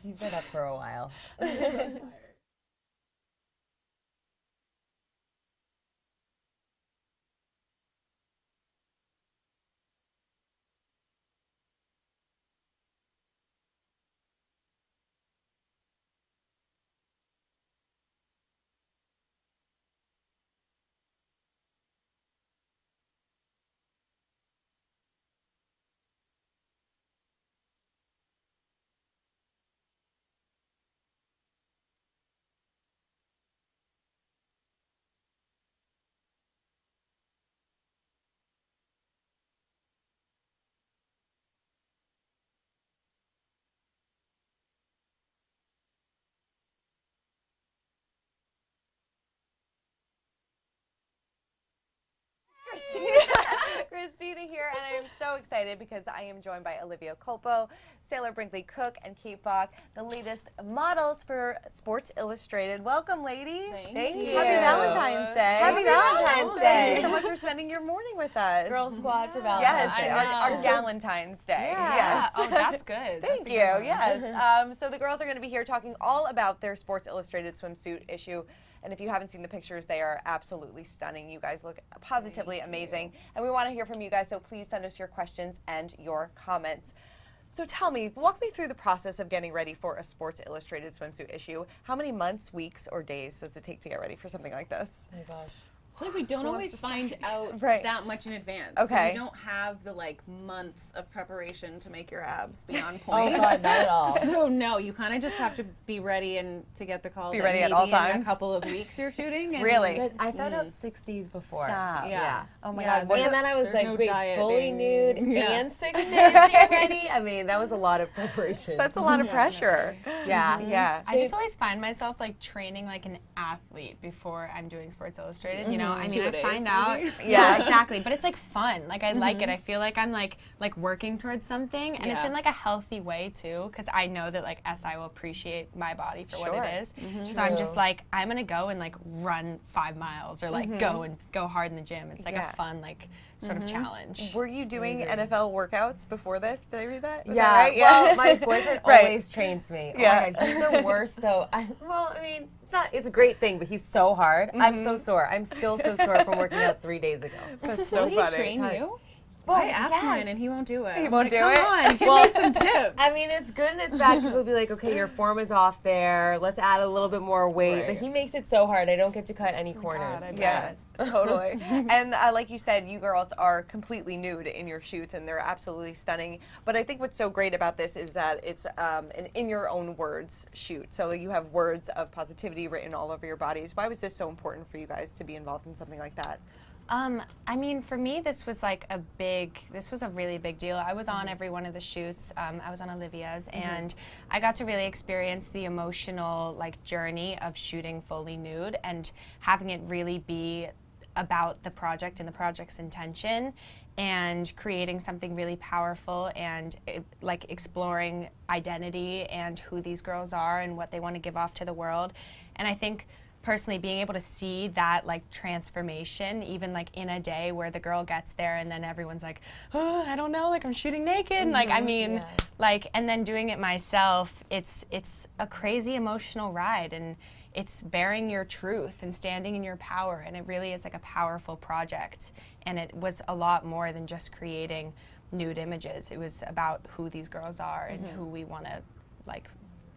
You've been up for a while. Christina here, and I am so excited because I am joined by Olivia Culpo, Sailor Brinkley Cook, and Kate Bock, the latest models for Sports Illustrated. Welcome, ladies. Thank you. Happy Valentine's Day. Happy Valentine's Day. Thank you so much for spending your morning with us. Girl Squad for Valentine's Day. Yes, our Galentine's Day. Yeah. Yes. Oh, that's good. Thank you. Yes. So the girls are going to be here talking all about their Sports Illustrated swimsuit issue. And if you haven't seen the pictures, they are absolutely stunning. You guys look positively amazing. And we want to hear from you guys, so please send us your questions and your comments. So tell me, walk me through the process of getting ready for a Sports Illustrated swimsuit issue. How many months, weeks, or days does it take to get ready for something like this? Oh my gosh. I feel like we don't always find out Right. that much in advance. Okay. So we don't have the months of preparation to make your abs be on point. Oh God, not at all. So no, you kind of just have to be ready and to get the call. Be that ready at maybe all in times. a couple of weeks you're shooting. And Really? Because I found out 60s before. Stop. Yeah. Oh my Yeah, God. What And is, then I was There's like, no wait, fully dieting. nude Yeah. and 6 days you're ready? I mean, that was a lot of preparation. that's a lot of pressure. yeah. Yeah. I just always find myself training like an athlete before I'm doing Sports Illustrated. You know, I mean, I find out. Yeah. Exactly. But it's fun. I like it. I feel like I'm like working towards something, and it's in a healthy way too, because I know that SI will appreciate my body for what it is. So I'm just I'm gonna go and run 5 miles or go hard in the gym. It's a fun sort of challenge. Were you doing NFL workouts before this? Did I read that? Was Yeah, that right? well, my boyfriend Right. always trains me. Yeah. Oh my God, he's the worst though. I mean, it's a great thing, but he's so hard. I'm so sore. I'm still so sore from working out 3 days ago. That's so Will funny. he train you? Well, I asked yes. mine and he won't do it. He I'm won't do Come it? on, give Well, me some tips. I mean, it's good and it's bad because he'll be like, okay, your form is off there. Let's add a little bit more weight. Right. But he makes it so hard. I don't get to cut any corners. God, I Yeah, totally. And like you said, you girls are completely nude in your shoots, and they're absolutely stunning. But I think what's so great about this is that it's an in your own words shoot. So you have words of positivity written all over your bodies. Why was this so important for you guys to be involved in something like that? I mean, for me, this was a really big deal. I was on every one of the shoots. I was on Olivia's, and I got to really experience the emotional journey of shooting fully nude and having it really be about the project and the project's intention, and creating something really powerful, and exploring identity and who these girls are and what they want to give off to the world. And I think personally being able to see that transformation, even in a day where the girl gets there and then everyone's like, oh, I don't know, I'm shooting naked. And I mean, and then doing it myself, it's a crazy emotional ride, and it's bearing your truth and standing in your power, and it really is a powerful project. And it was a lot more than just creating nude images. It was about who these girls are and who we want to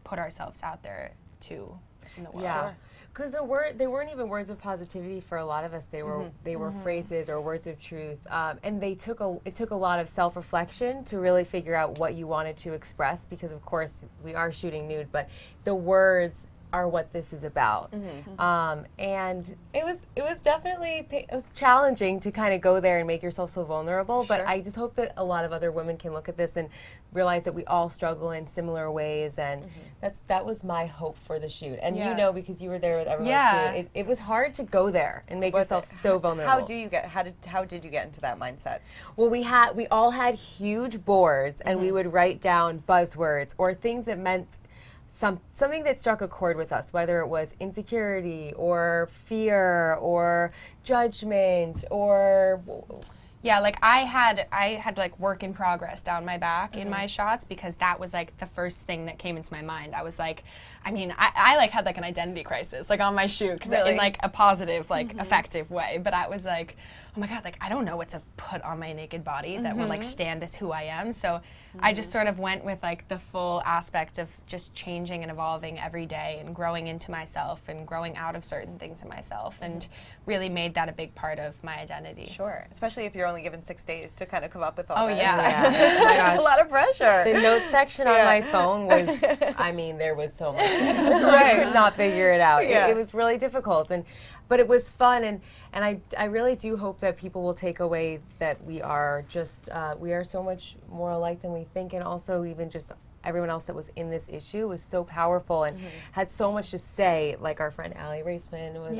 put ourselves out there to in the world. Yeah. Because they weren't even words of positivity for a lot of us. They were phrases or words of truth, and it took a lot of self-reflection to really figure out what you wanted to express. Because of course we are shooting nude, but the words are what this is about. And it was definitely challenging to kind of go there and make yourself so vulnerable. But I just hope that a lot of other women can look at this and realize that we all struggle in similar ways. And that was my hope for the shoot. And you know, because you were there with everyone too, it was hard to go there and make yourself so vulnerable. How did you get into that mindset? Well, we all had huge boards, and we would write down buzzwords or things that meant something that struck a chord with us, whether it was insecurity or fear or judgment or Yeah, like I had like work in progress down my back in my shots because that was like the first thing that came into my mind. I was like, I mean, I like had like an identity crisis like on my shoot in like a positive, like effective way. But I was like, oh my God, like I don't know what to put on my naked body that would like stand as who I am. So I just sort of went with like the full aspect of just changing and evolving every day and growing into myself and growing out of certain things in myself and really made that a big part of my identity. Sure, especially if you're only given 6 days to kind of come up with all this. Yeah. Oh my gosh. A lot of pressure. The notes section on my phone was, I mean, there was so much. I could not figure it out. Yeah. It was really difficult, but it was fun, and I really do hope that people will take away that we are just, we are so much more alike than we think, and also even just everyone else that was in this issue was so powerful and had so much to say, like our friend Allie Raceman was,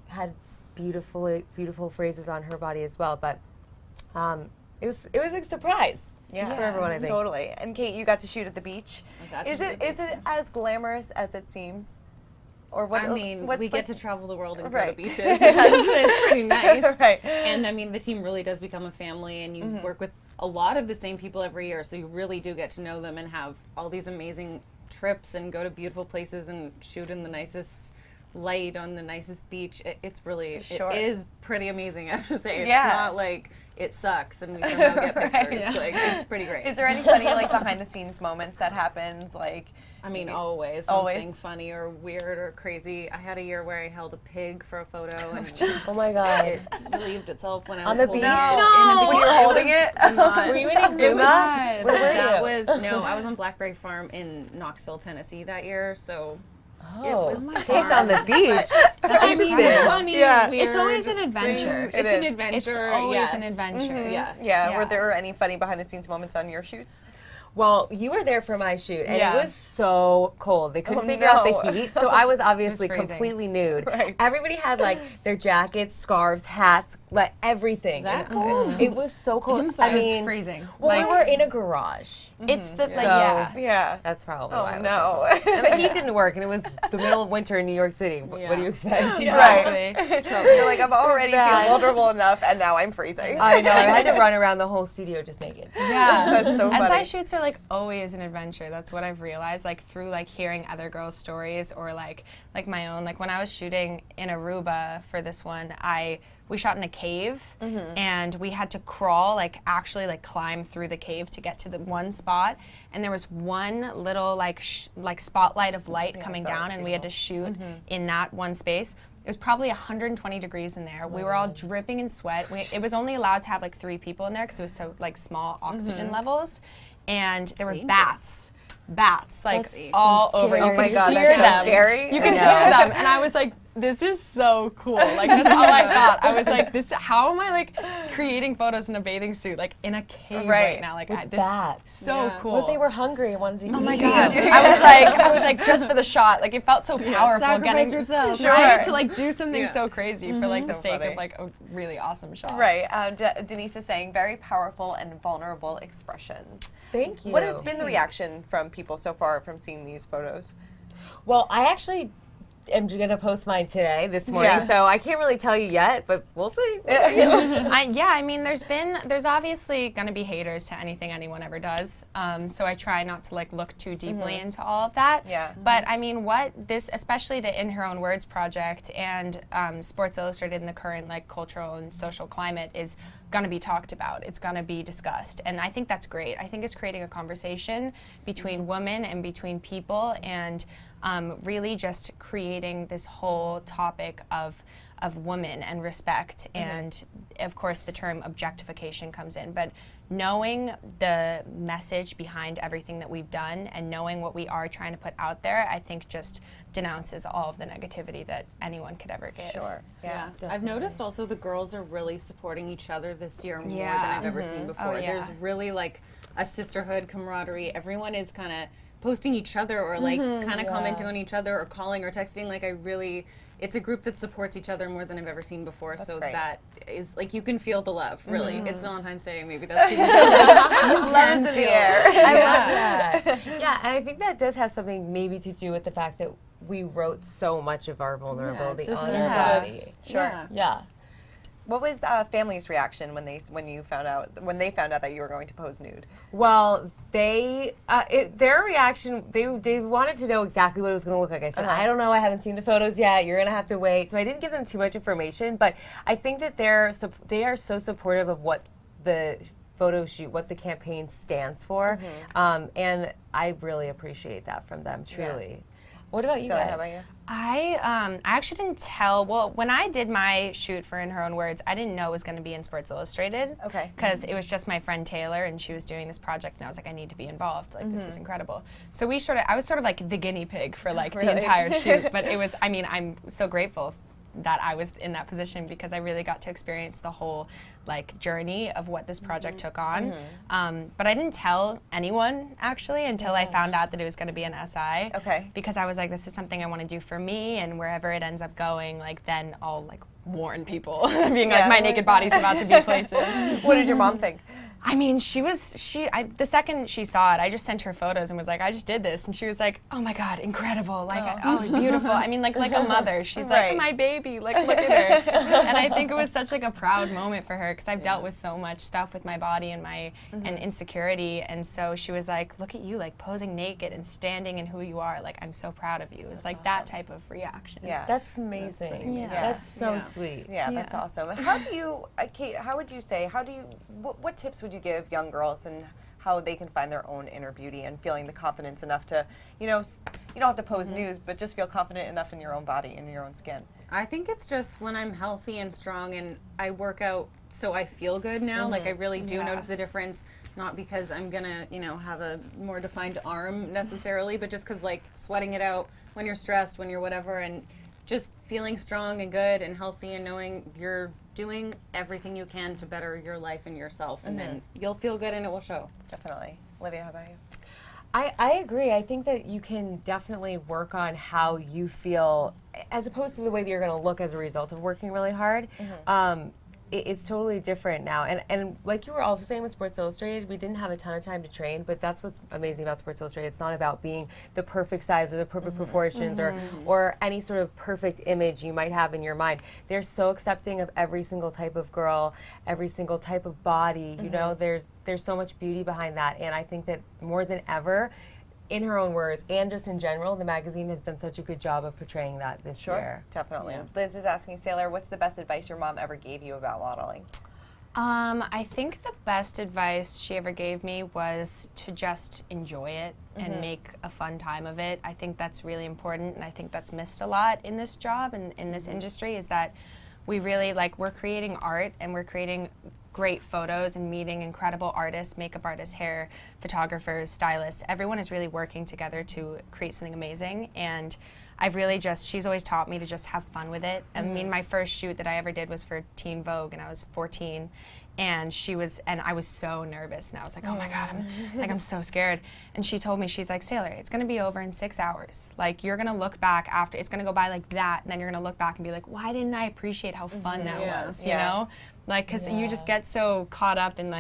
had beautiful phrases on her body as well, but it was a surprise for everyone, I think. Totally. And Kate, you got to shoot at the beach. Is it as glamorous as it seems? Or what? I mean, we get to travel the world and go to beaches. Yes. It's pretty nice. Right. And I mean, the team really does become a family, and you work with a lot of the same people every year, so you really do get to know them and have all these amazing trips and go to beautiful places and shoot in the nicest light on the nicest beach. It's really, it is pretty amazing, I have to say. It's not like it sucks and we somehow get pictures. Like, it's pretty great. Is there any funny, like, behind-the-scenes moments that happens, like... I mean, always something funny or weird or crazy. I had a year where I held a pig for a photo, and oh my God, it relieved itself when I was on the holding beach. it. When you were holding it? Were you in Exuma? Where were you? No, I was on Blackberry Farm in Knoxville, Tennessee that year. So it Oh, was pigs on the beach. I mean, Interesting. funny, Yeah. weird. It's always an adventure. It's an adventure. It's always yes. an adventure. Yes. Yeah. Were there any funny behind-the-scenes moments on your shoots? Well, you were there for my shoot, and Yeah. it was so cold. They couldn't figure out the heat, so I was obviously freezing. completely nude. Right. Everybody had like their jackets, scarves, hats, like everything. That And cold? It was so cold. Inside I It was mean, freezing. well, Like, we were in a garage. it's the, like, So- yeah. That's probably Oh, why. It was no. so cold. And the heat didn't work, and it was the middle of winter in New York City. What do you expect? Right. You're like, I'm already feel bad. vulnerable enough, and now I'm freezing. I know. I had to run around the whole studio just naked. Yeah. That's so funny. SI shoots are like always an adventure. That's what I've realized, like through like hearing other girls' stories or like my own. Like when I was shooting in Aruba for this one, we shot in a cave and we had to crawl, like actually like climb through the cave to get to the one spot. And there was one little like spotlight of light coming down, and we had to shoot in that one space. It was probably 120 degrees in there. We were all dripping in sweat. It was only allowed to have like 3 people in there because it was so like small oxygen levels, and there were bats like That's all so over. scary. You Oh my could God, hear that's so them. scary. You can I hear know. them, and I was like, "This is so cool!" Like that's all I thought. I was like, "This, how am I like creating photos in a bathing suit like in a cave right now? Like With this bats. is so Yeah. cool." What if they were hungry and wanted to eat? Oh my God! I was like, just for the shot. Like it felt so powerful sacrifice getting yourself. right to like do something so crazy for like So the sake funny. of like a really awesome shot. Right. Denise is saying very powerful and vulnerable expressions. Thank you. What has been the reaction from people so far from seeing these photos? Well, I actually am going to post mine today, this morning, Yeah. so I can't really tell you yet, but we'll see. I mean, there's obviously going to be haters to anything anyone ever does. So I try not to like look too deeply into all of that. Yeah. But I mean, especially the In Her Own Words project and Sports Illustrated in the current like cultural and social climate is going to be talked about. It's going to be discussed, and I think that's great. I think it's creating a conversation between women and between people, and really just creating this whole topic of women and respect. And of course the term objectification comes in, but knowing the message behind everything that we've done and knowing what we are trying to put out there, I think just denounces all of the negativity that anyone could ever give. Sure. Yeah. I've noticed also the girls are really supporting each other this year more Yeah. than I've ever seen before. Oh, yeah. There's really like a sisterhood, camaraderie. Everyone is kind of posting each other or like kind of commenting on each other or calling or texting. Like it's a group that supports each other more than I've ever seen before. So great. that is like, you can feel the love, really. It's Valentine's Day, maybe that's too much. Love is in the air. I love that. Yeah, and I think that does have something maybe to do with the fact that we wrote so much of our vulnerability it's on a our sense of- body. Sure. Yeah. What was family's reaction when they found out that you were going to pose nude? Well, their reaction, they wanted to know exactly what it was going to look like. I said, I don't know, I haven't seen the photos yet. You're going to have to wait. So I didn't give them too much information, but I think that they are so supportive of what the photo shoot, what the campaign stands for, and I really appreciate that from them, truly. Yeah. What about you guys? How about you? I actually didn't tell. Well, when I did my shoot for In Her Own Words, I didn't know it was going to be in Sports Illustrated. Okay. Because it was just my friend Taylor, and she was doing this project, and I was like, I need to be involved. Like, this is incredible. So I was sort of like the guinea pig for like the entire shoot. But it was, I mean, I'm so grateful that I was in that position because I really got to experience the whole like journey of what this project took on. But I didn't tell anyone actually until I found out that it was going to be an SI. Okay. Because I was like, this is something I want to do for me, and wherever it ends up going, like then I'll like warn people, being like my naked body's about to be places. What did your mom think? I mean, the second she saw it, I just sent her photos and was like, I just did this. And she was like, oh my God, incredible. Like, oh beautiful. I mean, like a mother. She's like, my baby, like, look at her. And I think it was such like a proud moment for her because I've dealt with so much stuff with my body and my and insecurity. And so she was like, look at you, like posing naked and standing in who you are. Like, I'm so proud of you. It was like that type of reaction. Yeah. That's amazing. That's so sweet. Yeah, that's awesome. How do you, Kate, what tips would you give young girls and how they can find their own inner beauty and feeling the confidence enough to, you don't have to pose nude, but just feel confident enough in your own body and your own skin? I think it's just when I'm healthy and strong and I work out so I feel good now, like I really do notice the difference, not because I'm gonna, have a more defined arm necessarily, but just because like sweating it out when you're stressed, when you're whatever, and just feeling strong and good and healthy and knowing you're doing everything you can to better your life and yourself, and then you'll feel good and it will show. Definitely. Olivia, how about you? I agree. I think that you can definitely work on how you feel as opposed to the way that you're going to look as a result of working really hard. It's totally different now. And like you were also saying with Sports Illustrated, we didn't have a ton of time to train, but that's what's amazing about Sports Illustrated. It's not about being the perfect size or the perfect proportions or any sort of perfect image you might have in your mind. They're so accepting of every single type of girl, every single type of body. There's so much beauty behind that. And I think that more than ever, In Her Own Words, and just in general, the magazine has done such a good job of portraying that this year. Definitely. Yeah. Liz is asking, Sailor, what's the best advice your mom ever gave you about modeling? I think the best advice she ever gave me was to just enjoy it and make a fun time of it. I think that's really important, and I think that's missed a lot in this job and in this industry, is that we really, we're creating art and we're creating great photos and meeting incredible artists, makeup artists, hair photographers, stylists. Everyone is really working together to create something amazing, and I've really she's always taught me to just have fun with it. I mean, my first shoot that I ever did was for Teen Vogue, and I was 14, and I was so nervous, and I was like, oh my God, I'm so scared. And she told me, she's like, Sailor, it's gonna be over in 6 hours. Like, you're gonna look back after, it's gonna go by like that, and then you're gonna look back and be like, why didn't I appreciate how fun that was, you know? Like, because you just get so caught up in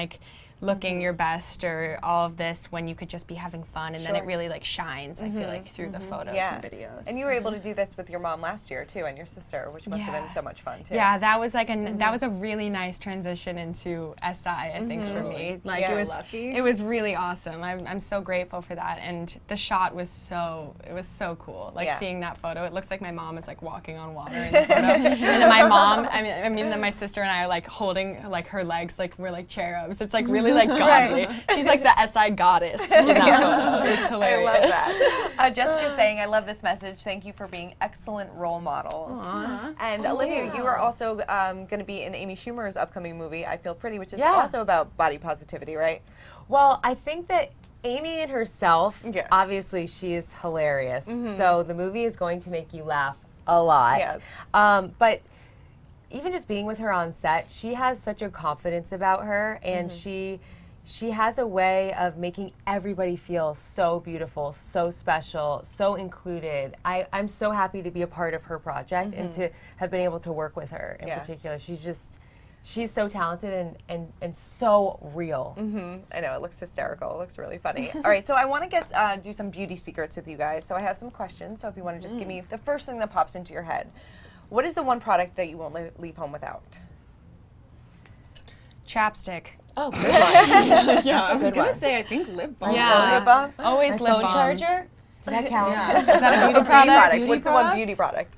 looking your best or all of this when you could just be having fun, and then it really shines, I feel like, through the photos and videos. And you were able to do this with your mom last year too, and your sister, which must have been so much fun too. Yeah, that was that was a really nice transition into SI, I think, for me. It was really awesome. I'm so grateful for that, and the shot was so cool. Seeing that photo, it looks like my mom is walking on water in the photo, and then my mom, then my sister and I are holding her legs we're cherubs. It's really godly. She's the SI goddess in that photo. It's hilarious. I love that. Jessica's saying, I love this message. Thank you for being excellent role models. Aww. And Olivia, you are also going to be in Amy Schumer's upcoming movie, I Feel Pretty, which is also about body positivity, right? Well, I think that Amy in herself, obviously she is hilarious. So the movie is going to make you laugh a lot. Yes. But even just being with her on set, she has such a confidence about her, and she has a way of making everybody feel so beautiful, so special, so included. I'm so happy to be a part of her project and to have been able to work with her in particular. She's so talented and so real. I know, it looks hysterical. It looks really funny. All right, so I want to do some beauty secrets with you guys. So I have some questions. So if you want to just give me the first thing that pops into your head. What is the one product that you won't leave home without? Chapstick. Oh, good one. Yeah, I was good gonna one. say I think lip balm. Yeah. Lip balm? Always My lip phone balm. charger. Does that count? Yeah. Is that a beauty What's a beauty product? product? What's the one beauty product?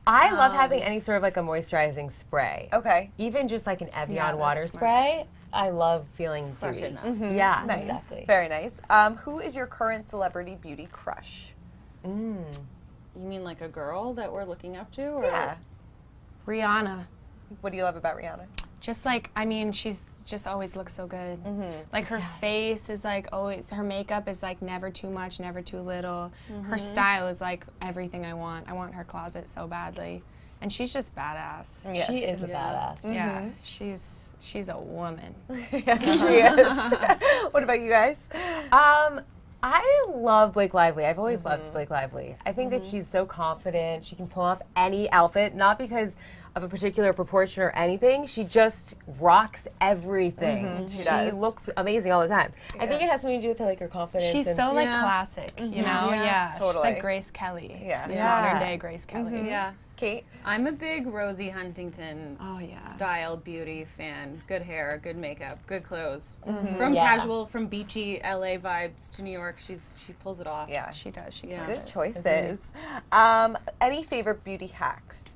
I love having any sort of like a moisturizing spray. Okay. Even just like an Evian Yeah, water that's smart. spray. I love feeling Fresh dewy. enough. Yeah, Nice. exactly. Very nice. Who is your current celebrity beauty crush? You mean like a girl that we're looking up to? Or? Yeah. Rihanna. What do you love about Rihanna? Just like, I mean, she's just always looks so good. Like her face is like always, her makeup is like never too much, never too little. Her style is like everything I want. I want her closet so badly. And she's just badass. Yeah, She is a badass. Yeah, she's a woman. Yeah, she is. What about you guys? I love Blake Lively. I've always loved Blake Lively. I think that she's so confident. She can pull off any outfit, not because of a particular proportion or anything. She just rocks everything. She She does. looks amazing all the time. I think it has something to do with her, like her confidence. She's and so like Yeah. classic, you know? Yeah, she's totally. like Grace Kelly. Yeah. Yeah. Modern day Grace Kelly. Yeah. Kate? I'm a big Rosie Huntington Oh yeah. style beauty fan. Good hair, good makeup, good clothes. From Yeah. casual, from beachy LA vibes to New York, she pulls it off. Yeah. She does. She Yeah. does. Good choices. Any favorite beauty hacks?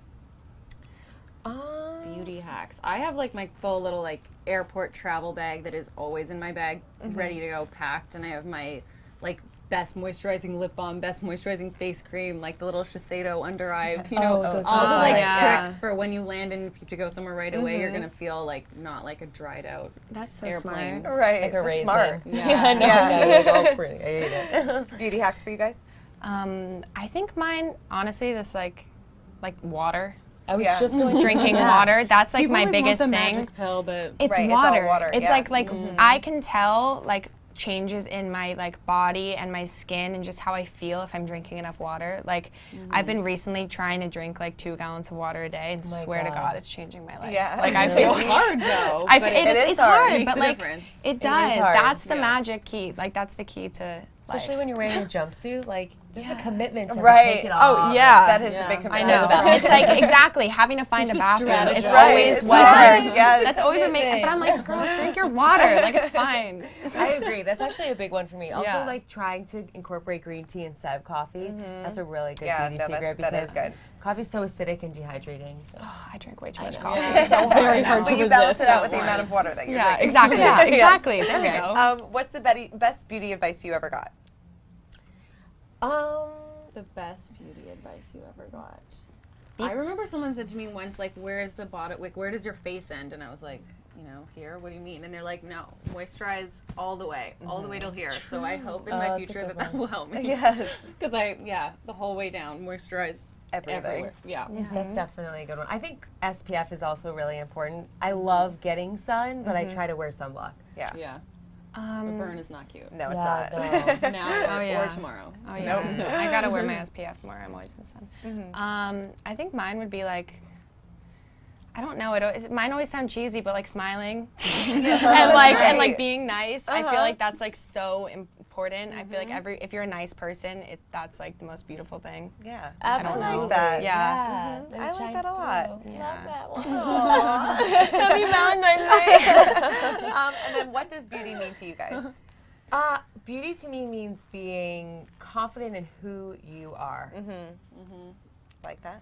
Beauty hacks. I have like my full little like airport travel bag that is always in my bag, ready to go, packed, and I have my like best moisturizing lip balm, best moisturizing face cream, like the little Shiseido under eye, you know, those all the are like great. Yeah. tricks for when you land and if you have to go somewhere right away, you're gonna feel like not like a dried out That's so airplane. smart. Right. like a That's raisin. smart. Yeah, no, Yeah. no, like all pretty. I hate it. Beauty hacks for you guys? I think mine, honestly, this like water. I was Yeah. just going Drinking water. That's like People my always want biggest the thing. magic pill, but It's Right, it's all water. water, It's yeah. like I can tell like changes in my like body and my skin and just how I feel if I'm drinking enough water. Like I've been recently trying to drink like 2 gallons of water a day and my swear to God. God it's changing my life. Yeah. Like I feel it's hard though. I but feel, it is it's hard. hard, It makes but a like difference. it does. hard. That's the Yeah. magic key. Like that's the key to Especially life. when you're wearing a jumpsuit, like this is a commitment to Right. take it Oh, off. yeah. That is a Yeah. big I commitment. know. That's It's like exactly having to find a to bathroom is strategize. Right, always it's what hard. like, Yeah, that's always what makes. But I'm like, girls, drink your water. Like it's fine. I agree. That's actually a big one for me. Also, Yeah. like trying to incorporate green tea instead of coffee. That's a really good Yeah, beauty no, secret that is because good. coffee's so acidic and dehydrating. So. I drink way too much know. coffee. Yeah, It's so hard. very hard But to you resist balance it out that with the one. amount of water that you're Yeah, drinking. exactly. Yeah. Exactly. There we go. What's the best beauty advice you ever got? The best beauty advice you ever got. I remember someone said to me once, like, where's the bottom, like, where does your face end? And I was like, you know, here, what do you mean? And they're like, no, moisturize all the way till here. So I hope in my that's a future good that will help me. Yes. Because the whole way down, moisturize Everything. everywhere. Yeah. That's definitely a good one. I think SPF is also really important. I love getting sun, but I try to wear sunblock. Yeah. Yeah. The burn is not cute. No, it's Yeah, not. Now yeah. or tomorrow. Oh yeah. I gotta wear my SPF more. I'm always in the sun. I think mine would be like, I don't know. Mine always sound cheesy, but like smiling and great. like being nice. I feel like that's like so important. I feel like if you're a nice person, that's like the most beautiful thing. Yeah. Absolutely. I like that. Yeah. That I like shines that a lot. through. Yeah. Love that one. Happy Valentine's Day. And then what does beauty mean to you guys? Beauty to me means being confident in who you are. Like that?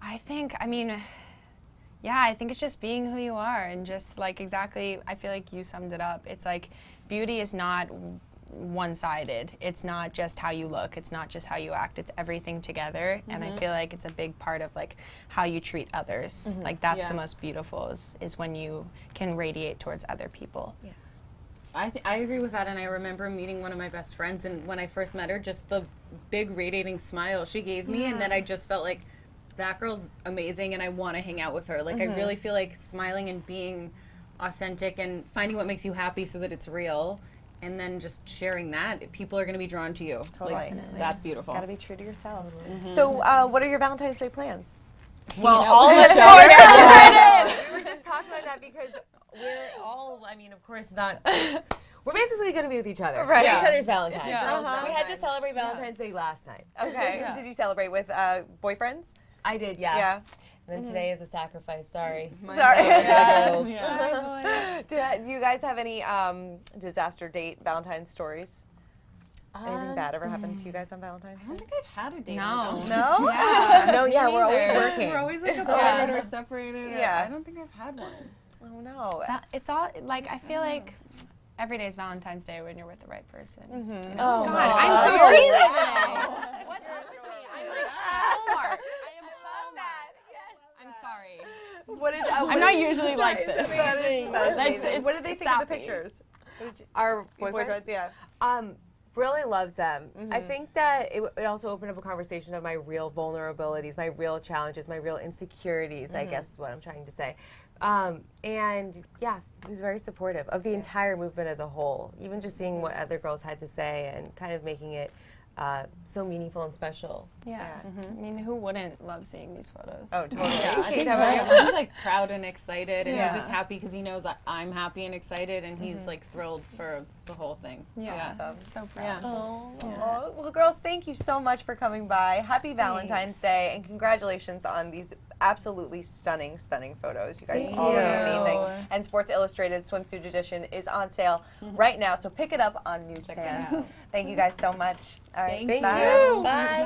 I think it's just being who you are and just like exactly, I feel like you summed it up. It's like beauty is not one-sided. It's not just how you look. It's not just how you act. It's everything together. And I feel like it's a big part of like how you treat others. Like that's Yeah. the most beautiful is when you can radiate towards other people. Yeah. I agree with that, and I remember meeting one of my best friends, and when I first met her, just the big radiating smile she gave me, and then I just felt like, that girl's amazing, and I want to hang out with her. Like, I really feel like smiling and being authentic and finding what makes you happy so that it's real, and then just sharing that, people are going to be drawn to you. Totally. Like, that's beautiful. Gotta be true to yourself. So, what are your Valentine's Day plans? Well, all of us Sports we were just talking about that because we're all, I mean, of course not. We're basically going to be with each other. Right. Each other's Valentine's. It's a girl's We had to Valentine's. celebrate Valentine's Day last night. Okay. Did you celebrate with boyfriends? I did, yeah. Yeah. And then today is a sacrifice. Sorry. Sorry. Yeah. Do you guys have any disaster date Valentine's stories? Anything bad ever happened to you guys on Valentine's I Day? don't think I've had a date. No. on Valentine's No? No, yeah, we're always working. We're always like apart or separated. Yeah. I don't think I've had one. Oh no. It's all like I feel like every day is Valentine's Day when you're with the right person. You know? Oh, God, my I'm so God. cheesy today. What's up with me? I'm like Hallmark. I am Hallmark. I'm sorry. What did, I'm not usually like this. That is amazing. it's What did they think of the sappy. pictures? What did you, Our your boyfriends? yeah. Really loved them. I think that it also opened up a conversation of my real vulnerabilities, my real challenges, my real insecurities, I guess is what I'm trying to say. And yeah, he was very supportive of the entire movement as a whole, even just seeing what other girls had to say and kind of making it so meaningful and special. Yeah. I mean, who wouldn't love seeing these photos? Oh, totally. I think Kate, he's like proud and excited, and Yeah. he's just happy because he knows I'm happy and excited, and he's like thrilled for the whole thing. Yeah. Awesome. So proud. Yeah. Oh, well, girls, thank you so much for coming by. Happy Valentine's Day, and congratulations on these absolutely stunning, stunning photos. You guys all look amazing. And Sports Illustrated Swimsuit Edition is on sale right now, so pick it up on newsstands. Thank you guys so much. All right, Thank bye. you. Bye.